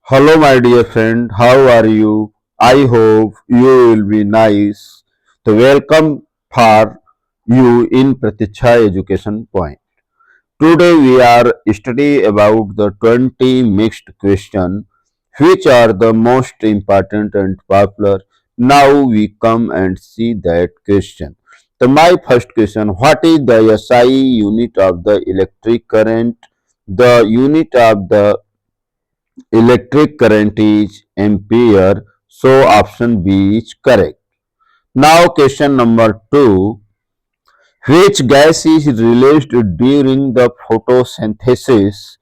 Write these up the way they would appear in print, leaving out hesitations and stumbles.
Hello, my dear friend. How are you? I hope you will be nice. So, welcome for you in Pratiksha Education Point. Today, we are studying about the 20 mixed questions, which are the most important and popular. Now, we come and see that question. So, my first question: what is the SI unit of the electric current? The unit of the electric current is ampere, so option B is correct. Now question number 2. Which gas is released during the photosynthesis?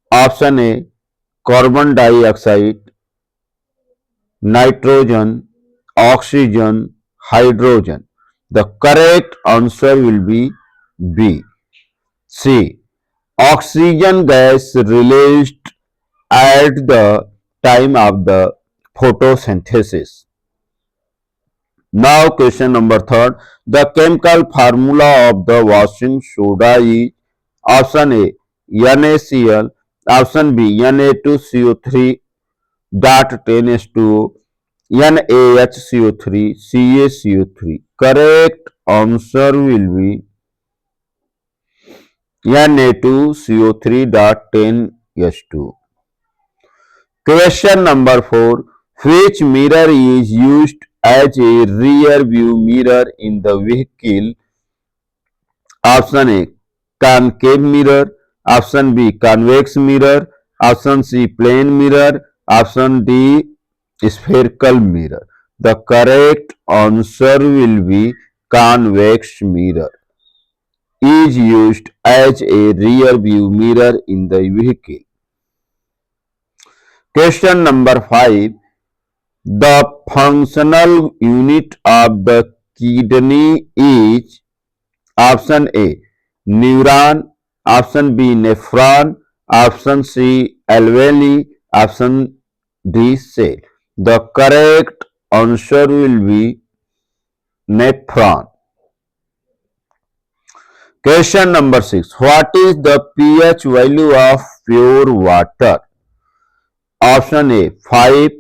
Option A carbon dioxide, nitrogen, oxygen, hydrogen. The correct answer will be B. C. Oxygen gas released at the time of the photosynthesis. Now question number 3. The chemical formula of the washing soda is option A NaCl, option B Na2CO3 dot 10H2O, NaHCO3 CaCO3. Correct answer will be Na2CO3 dot 10H2O. Question number 4. Which mirror is used as a rear view mirror in the vehicle? Option A concave mirror, option B convex mirror, option C plane mirror, option D spherical mirror. The correct answer will be convex mirror is used as a rear view mirror in the vehicle. Question number 5. The functional unit of the kidney is option A neuron, option B nephron, option C alveoli, option D cell. The correct answer will be nephron. Question number 6. What is the pH value of pure water? Option A 5,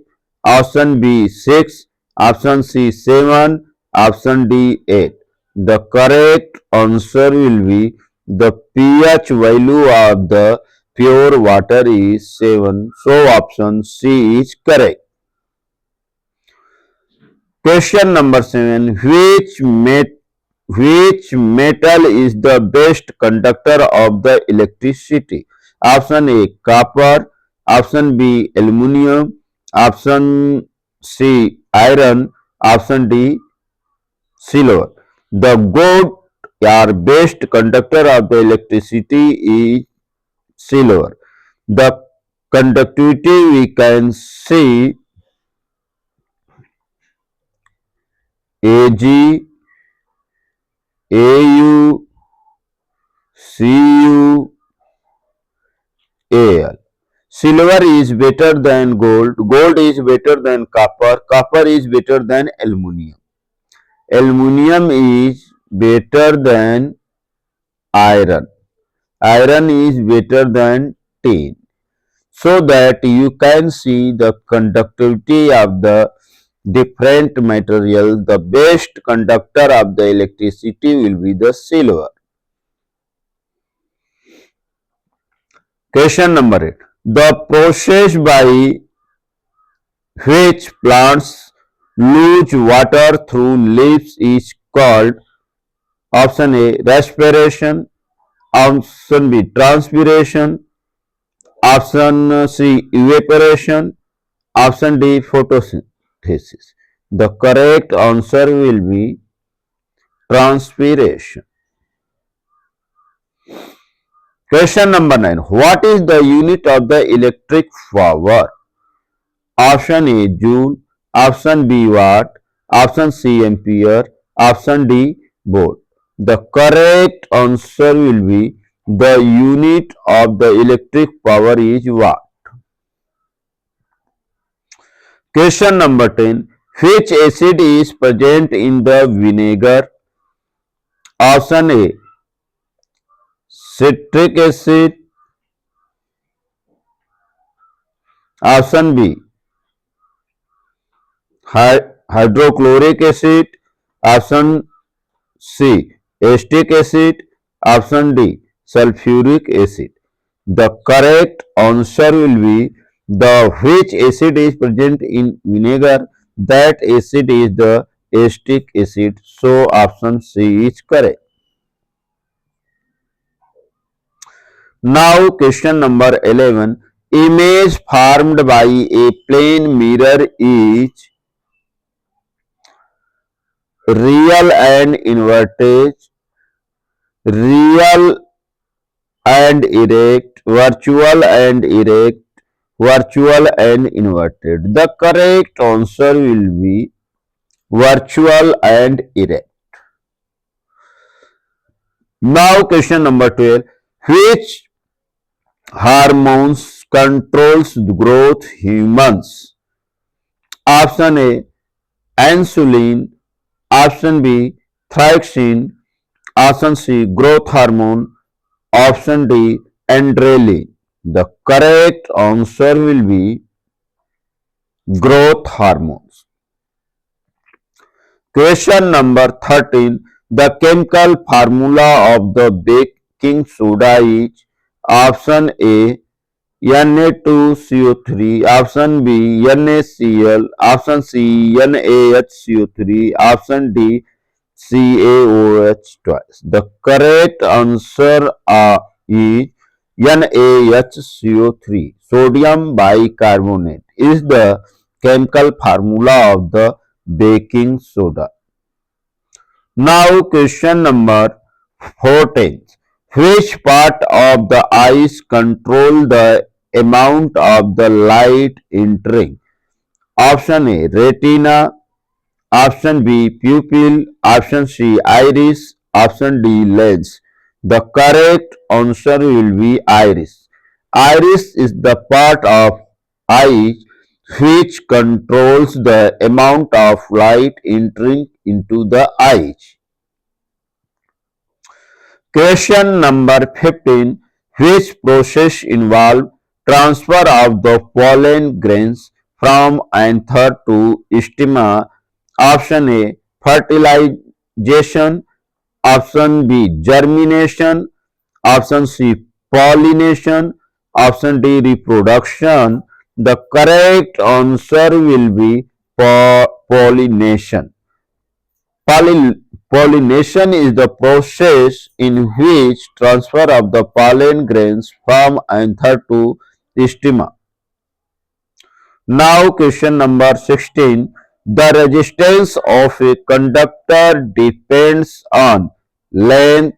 option B 6, option C 7, option D 8. The correct answer will be the pH value of the pure water is 7. So option C is correct. Question number 7. Which metal is the best conductor of the electricity? Option A copper, option B aluminum, option C iron, option D silver. The good or best conductor of the electricity is silver. The conductivity we can see Ag, Au, Cu, Al. Silver is better than gold, gold is better than copper, copper is better than aluminum, aluminum is better than iron, iron is better than tin. So that you can see the conductivity of the different material, the best conductor of the electricity will be the silver. Question number 8. The process by which plants lose water through leaves is called option A respiration, option B transpiration, option C evaporation, option D photosynthesis. The correct answer will be transpiration. Question number 9. What is the unit of the electric power? Option A joule, option B watt, option C ampere, option D volt. The correct answer will be the unit of the electric power is watt. Question number 10. Which acid is present in the vinegar? Option A citric acid, Option B, hydrochloric acid. Option C, acetic acid. Option D, sulfuric acid. The correct answer will be the which acid is present in vinegar. That acid is the acetic acid. So option C is correct. Now question number 11. Image formed by a plane mirror is real and inverted, real and erect, virtual and inverted. The correct answer will be virtual and erect. Now question number 12. Which hormones controls growth humans? Option A, insulin. Option B, thyroxine. Option C, growth hormone. Option D, adrenaline. The correct answer will be growth hormones. Question number 13. The chemical formula of the baking soda is option A, Na2CO3, option B, NaCl, option C, NaHCO3, option D, CaOH twice. The correct answer is NaHCO3. Sodium bicarbonate is the chemical formula of the baking soda. Now question number 14. Which part of the eyes control the amount of the light entering? Option A, retina. Option B, pupil. Option C, iris. Option D, lens. The correct answer will be iris. Iris is the part of eye which controls the amount of light entering into the eyes. Question number 15. Which process involve transfer of the pollen grains from anther to stigma? Option A, fertilization. Option B, germination. Option C, pollination. Option D, reproduction. The correct answer will be pollination. Pollination is the process in which transfer of the pollen grains from anther to stigma. Now question number 16. The resistance of a conductor depends on length.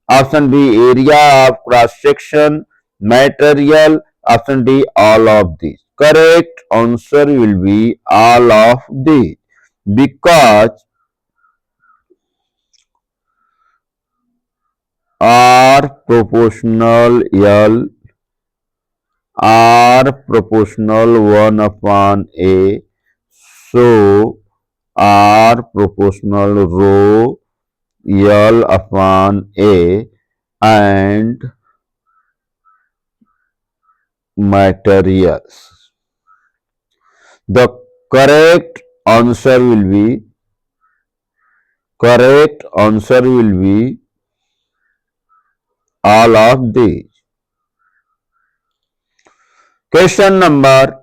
Option B, area of cross section, material. Option D, all of these. Correct answer will be all of these, because R proportional L, R proportional 1 upon A, so R proportional rho L upon A, and materials. The correct answer will be all of these. Question number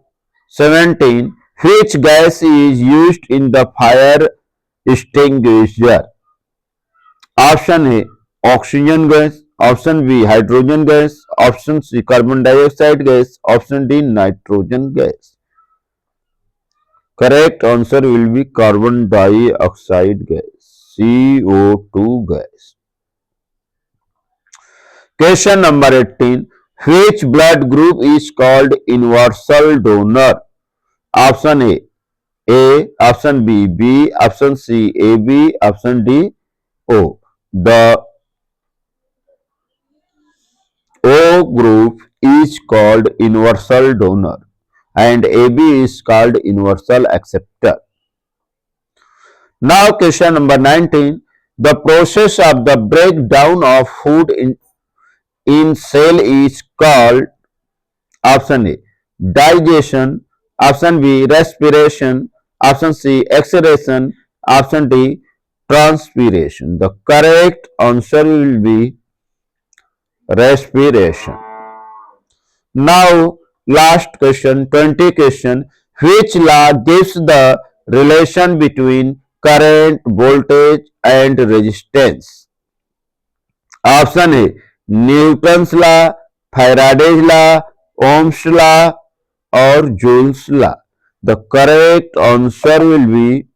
17. Which gas is used in the fire extinguisher? Option A, oxygen gas. Option B, hydrogen gas. Option C, carbon dioxide gas. Option D, nitrogen gas. Correct answer will be carbon dioxide gas, CO2 gas. Question number 18. Which blood group is called universal donor? Option A, option B, B, option C, AB, option D, O. The O group is called universal donor and AB is called universal acceptor. Now question number 19. The process of the breakdown of food in cell is called option A, digestion, option B respiration, option C exhalation, option D transpiration. The correct answer will be respiration. Now, last question, 20 question. Which law gives the relation between current, voltage and resistance? Option A, Newton's law, Faraday's law, Ohm's law or Joule's law. The correct answer will be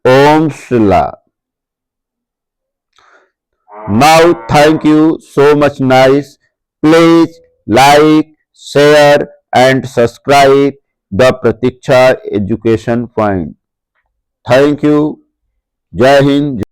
Ohm's law. Now, thank you so much, nice. Please like, share, and subscribe the Pratiksha Education Point. Thank you. Jai Hind.